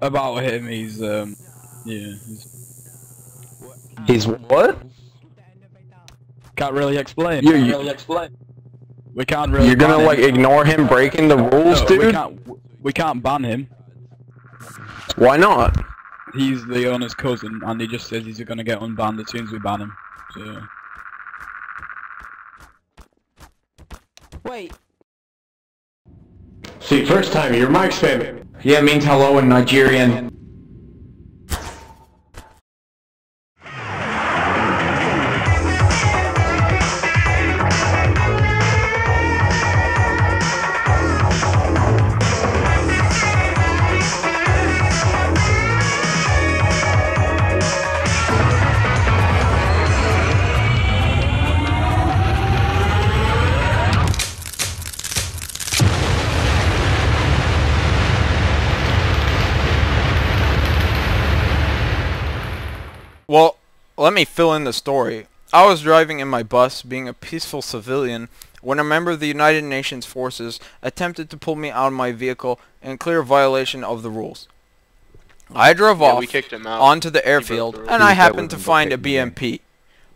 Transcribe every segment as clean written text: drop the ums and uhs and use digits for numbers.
About him, he's yeah. He's what? Can't really explain. We can't really. You're gonna ban like him. ignore him breaking the rules, No, dude? we can't ban him. Why not? He's the owner's cousin, and he just says he's gonna get unbanned as soon as we ban him. So. Wait. See, first time, your mic's favorite. Yeah, it means hello in Nigerian. Well, let me fill in the story. I was driving in my bus, being a peaceful civilian, when a member of the United Nations forces attempted to pull me out of my vehicle in clear violation of the rules. I drove off onto the airfield, and I happened to find a BMP.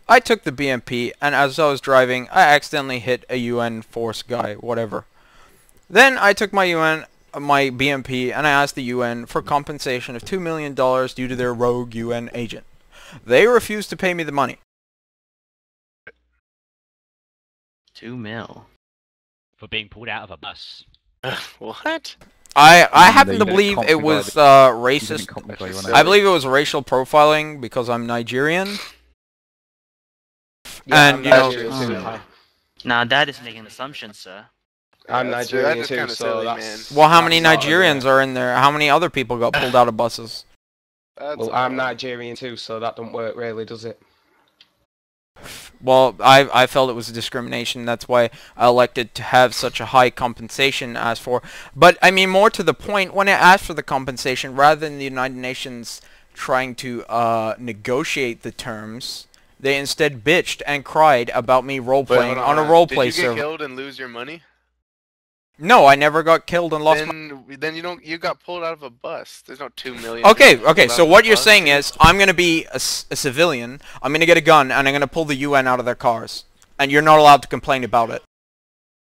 I took the BMP, and as I was driving, I accidentally hit a UN force guy, whatever. Then I took my BMP, and I asked the UN for compensation of $2 million due to their rogue UN agent. They refused to pay me the money. 2 mil. For being pulled out of a bus. What? I happen to believe it was racist. I believe it was racial profiling because I'm Nigerian. Yeah, and you know, Nah, that is making assumptions, sir. I'm Nigerian too, so that's... Well, how many Nigerians are in there? How many other people got pulled out of buses? Well, I'm Nigerian too, so that don't work really, does it? Well, I felt it was discrimination. That's why I elected to have such a high compensation asked for. But, I mean, more to the point, when I asked for the compensation, rather than the United Nations trying to negotiate the terms, they instead bitched and cried about me role-playing on a roleplay server. Did you get killed and lose your money? No, I never got killed and lost my... Then you got pulled out of a bus. There's no 2 million. Okay, so what you're saying is, I'm gonna be a civilian, I'm gonna get a gun, and I'm gonna pull the UN out of their cars. And you're not allowed to complain about it.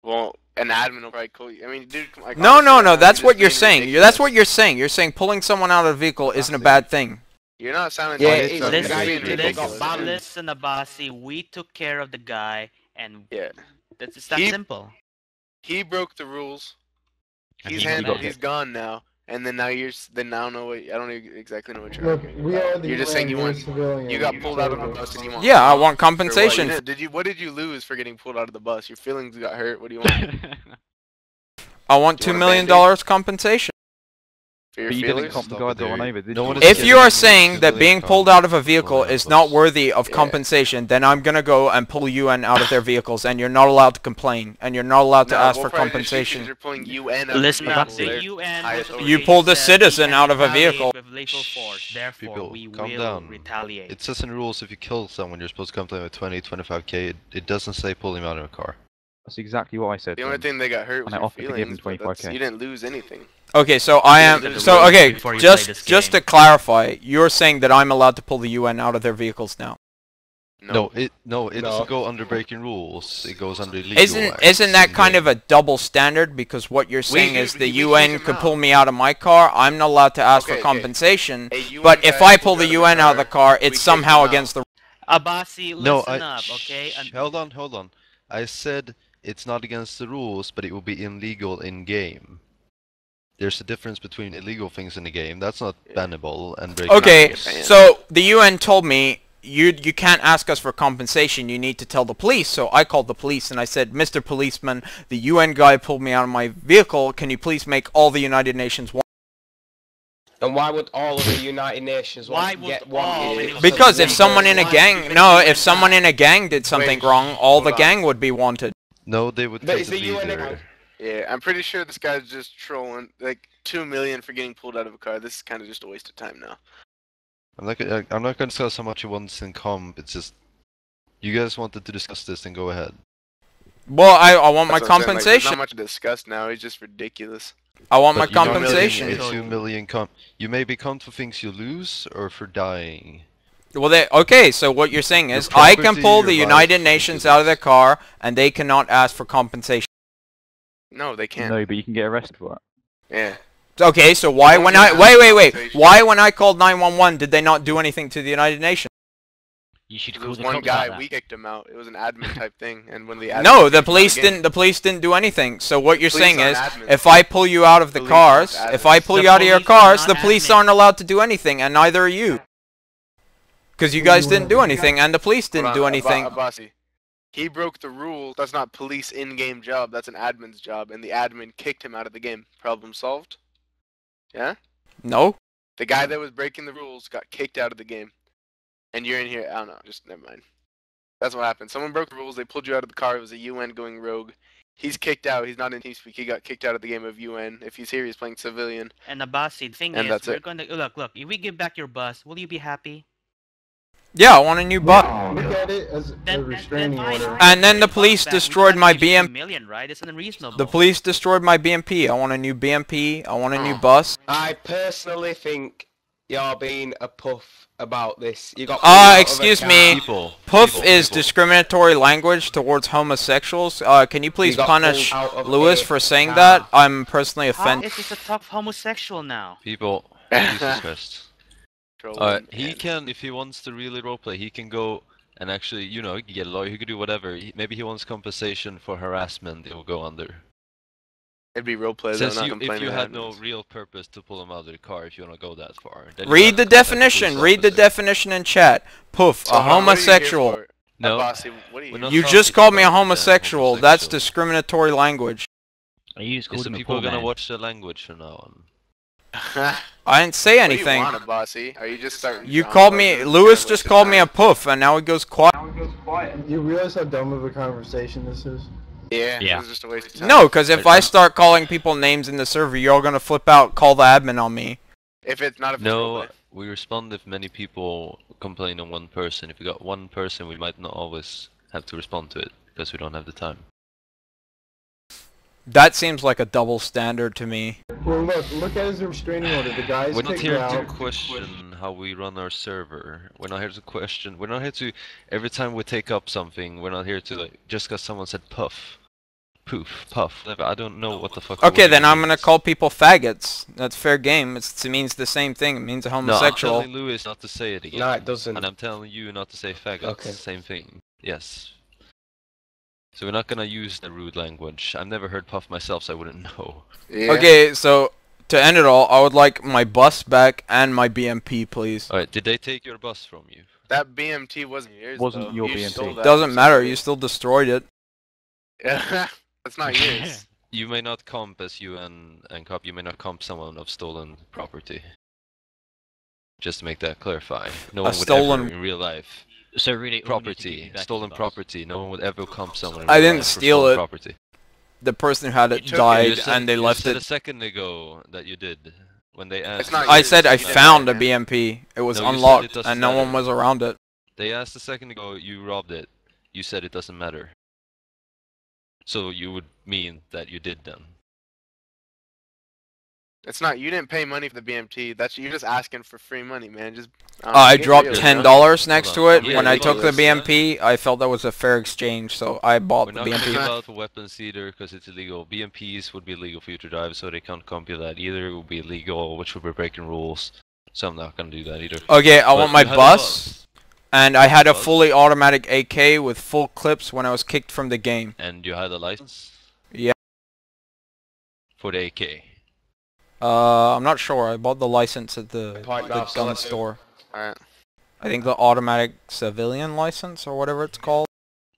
Well, an admin will probably call you. I mean, dude... Like, No, that's what you're saying. That's what you're saying. You're saying pulling someone out of a vehicle isn't a bad thing. You're not sounding... Yeah, listen, Abasi, we took care of the guy, and it's that simple. He broke the rules. He's handled. He's gone now. And then now I don't know what. I don't exactly know what you're arguing about. You're just saying you got pulled out of a bus and you want. Yeah, I want compensation. What did you lose for getting pulled out of the bus? Your feelings got hurt. What do you want? I want $2 million compensation. If you are saying that being pulled out of a vehicle is not worthy of compensation, then I'm gonna go and pull UN out of their vehicles, and you're not allowed to complain, and you're not alled to ask for compensation. Listen up, you pulled a citizen out of a vehicle. Therefore, we will retaliate. It says in the rules if you kill someone, you're supposed to complain with 20-25k. It doesn't say pull him out of a car. That's exactly what I said. The only thing they got hurt was your feelings, but you didn't lose anything. Okay, so just to clarify, you're saying that I'm allowed to pull the UN out of their vehicles now? No, it doesn't go under breaking rules. It goes under illegal. Isn't that kind of a double standard? Because what you're saying is the UN could pull me out of my car. I'm not allowed to ask for compensation. But if I pull the UN out of the car, it's somehow against the. Abasi, listen up, okay? Hold on. I said it's not against the rules, but it will be illegal in game. There's a difference between illegal things in the game. That's not bannable and breaking. Okay, so the UN told me you can't ask us for compensation. You need to tell the police. So I called the police and I said, Mr. Policeman, the UN guy pulled me out of my vehicle. Can you please make all the United Nations want? And why would all of the United Nations want to get one? Because if someone in a gang, if someone in a gang did something wrong, all the gang would be wanted. No, they would take the leader. Yeah, I'm pretty sure this guy's just trolling. Like 2 million for getting pulled out of a car. This is kind of just a waste of time now. I'm not going to discuss how much you want in comp. It's just you guys wanted to discuss this, then go ahead. Well, I want my compensation. There's not much to discuss now. It's just ridiculous. I want my But you're not compensation. getting a 2 million you may be count for things you lose or for dying. Well, okay, so what you're saying is, Your I can property, pull your the life, United Nations out of their car, and they cannot ask for compensation. No, they can't. No, but you can get arrested for it. Yeah. Okay, so why when I wait, why when I called 911 did they not do anything to the United Nations? You should There call was the one cops about guy, that. we kicked him out. It was an admin type thing, and when the admin No, the kicked him out police again- didn't. The police didn't do anything. So what you're Police saying is, aren't admins. if I pull you out of the Police cars, aren't if I admins. pull The you out of your police are cars, not the police admins. aren't allowed to do anything, and neither are you. Because you guys didn't do anything, and the police didn't do anything. Bossy. He broke the rule. That's not police in-game job. That's an admin's job, and the admin kicked him out of the game. Problem solved? Yeah? No. The guy that was breaking the rules got kicked out of the game. And you're in here. I don't know. Just never mind. That's what happened. Someone broke the rules. They pulled you out of the car. It was a UN going rogue. He's kicked out. He's not in TeamSpeak. He got kicked out of the game of UN. If he's here, he's playing civilian. And the bossy thing And is, that's we're it. going to look. If we give back your bus, will you be happy? Yeah, I want a new bus. Look at it as a restraining order. And then the police Bus back. We destroyed got my to give you BM. 2 million, right? It's unreasonable. The police destroyed my BMP. I want a new BMP. I want a new Oh. bus. I personally think you're being a puff about this. You got pulled out of a Excuse car. me. People. Puff people, is people. discriminatory language towards homosexuals. Can you please got punish pulled out of Lewis a for saying car. that? I'm personally How offended. is this a tough homosexual now? People. Jesus Christ. Trolling He and- can, if he wants to really roleplay, he can go and actually, you know, he can get a lawyer, he could do whatever. Maybe he wants compensation for harassment, he'll go under. It'd be roleplay though, Since not if complaining. you to had no admins. real purpose to pull him out of the car, if you want to go that far. then you Read have the to contact definition. police Read the officer. definition in chat. Puff, So a what are you here homosexual. for? No. Bossy, what are you We're here not You for? just talking called me a about them, homosexual. That's homosexual. discriminatory language. You just Is called the him a people poor gonna man. watch the language from now on? I didn't say anything. What do you want, Bossy? Are you just starting? You called me. Lewis just called me a puff, and now he goes quiet. You realize how dumb of a conversation this is? Yeah. Yeah. It was just a waste of time. No, because if I start calling people names in the server, you're all gonna flip out, call the admin on me. If it's not. If it's No, roleplay. we respond if many people complain on one person. If we got one person, we might not always have to respond to it, because we don't have the time. That seems like a double standard to me. Well, look at his restraining order. The guy's We're not kicked here to out. question how we run our server. We're not here to question. We're not here to. Every time we take up something, we're not here to like just because someone said puff, poof, puff. Whatever. I don't know what the fuck. the Okay, word then I'm gonna means. call people faggots. That's fair game. It means the same thing. It means a No, I'm homosexual. telling Lewis not to say it again. No, it doesn't. And I'm telling you not to say faggots. Okay. Same thing. Yes. So we're not gonna use the rude language. I've never heard puff myself, so I wouldn't know. Yeah. Okay, so to end it all, I would like my bus back and my BMP, please. Alright, did they take your bus from you? That BMT wasn't yours. Wasn't though. your You BMT. stole that Doesn't from matter. somebody. You still destroyed it. Yeah. That's not yours. You may not comp as you and cop. You may not comp someone of stolen property. Just to make that clarify. No one would stolen- ever in real life. So really, all we need to Property, give back stolen is the bus. property. No one would ever comp someone. In I real didn't life for steal stolen it. Property. The person who had it You took it. died, You said- and they you left said a it. second ago that you did when they asked. not I yours, said I you didn't found a buy it, BMP. It was No, you said it unlocked, doesn't and no one matter. was around it. They asked a second ago. You robbed it. You said it doesn't matter. So you would mean that you did then. It's not. You didn't pay money for the BMT. That's you're just asking for free money, man. Just. I get dropped real, $10 next to it. Yeah, When I yeah, took the yeah. BMP, I felt that was a fair exchange, so I bought We're the not going to BMP. give out for weapons either because it's illegal. BMPs would be illegal for you to drive, so they can't compute that either. It would be illegal, which would be breaking rules. So I'm not going to do that either. Okay, I But want my you had a bus, and I had a Bus? fully automatic AK with full clips when I was kicked from the game. And you had a license? Yeah. For the AK. I'm not sure. I bought the license at the Point now, so gun let's- store. Alright. I think the automatic civilian license or whatever it's called.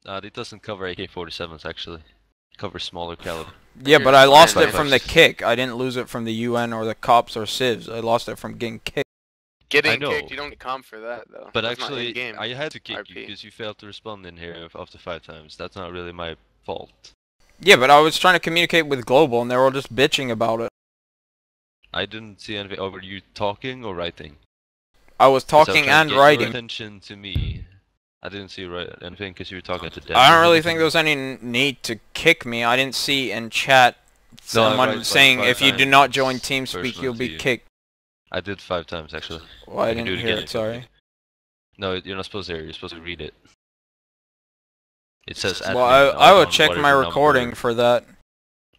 It doesn't cover AK-47s actually. It covers smaller caliber. Yeah, but I lost fine, it from the kick. I didn't lose it from the UN or the cops or civs. I lost it from getting kicked. Getting know. kicked, you don't get comp for that though. But That's not actually, in-game. I had to kick RP. you because you failed to respond in here after 5 times. That's not really my fault. Yeah, but I was trying to communicate with Global and they were all just bitching about it. I didn't see anything. Oh, were you talking or writing? I was 'Cause I was talking trying to and get your writing. attention to me. I didn't see anything because you were talking to Dan. I don't really think there was any need to kick me. I didn't see in chat someone saying if you do not join TeamSpeak, personal you'll to be you. kicked. I did 5 times actually. Well, I can do didn't it hear again it, if you want sorry. me. No, you're not supposed to hear it. You're supposed to read it. It says admin. Well, I will on check my whatever recording number. for that.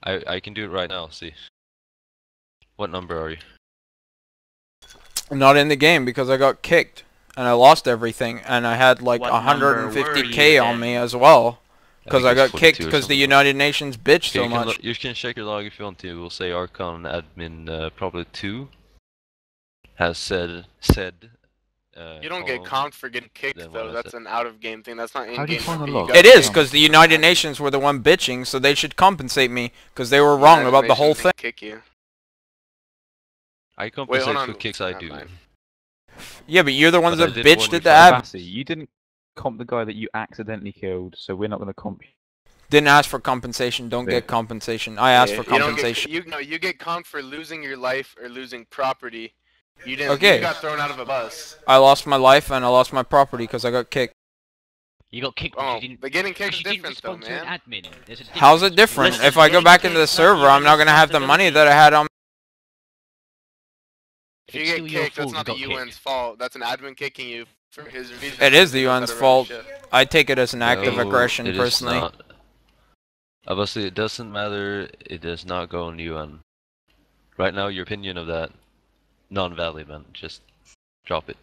I can do it right now, see. What number are you? I'm not in the game because I got kicked. And I lost everything. And I had like What number were 150k you on then? me as well. Because I think got it's kicked 42 or because the something. United Nations bitched Okay, so much. you can check your log if you want to. We'll say Archon admin probably 2 has said You don't get comped for getting kicked then though. what I That's said. an out of game thing. That's not in How do you game. find the RP. log? got It is kicked. because the United Nations were the one bitching, so they should compensate me because they were wrong United about the whole Nations thing. didn't Kick you. I Wait, compensate hold on. for kicks I Never do. mind. Yeah, but you're the ones But I that did warn bitched you at the five ad. Bassy, you didn't comp the guy that you accidentally killed, so we're not going to comp you. Didn't ask for compensation. Don't Yeah. get compensation. I asked Yeah, for you don't compensation. you get comped for losing your life or losing property. You didn't. Okay. You got thrown out of a bus. I lost my life and I lost my property because I got kicked. You got kicked Oh, because you didn't. but getting because kicked is you didn't different though, respond to an man. admin. There's a How's it difference. different? If I go back into the server, I'm not gonna have the money that I had on. If you It's get still your kicked, that's fault not you the got UN's fault. That's an admin kicking you for his reason. It is the He knows how UN's to run fault. shit. I take it as an act of No, aggression, it is personally. not. Obviously, it doesn't matter. It does not go on UN. Right now, your opinion of that, non-valid, man. Just drop it.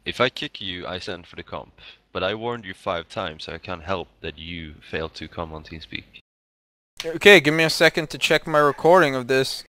If I kick you, I send for the comp. But I warned you 5 times, so I can't help that you failed to come on TeamSpeak. Okay, give me a second to check my recording of this.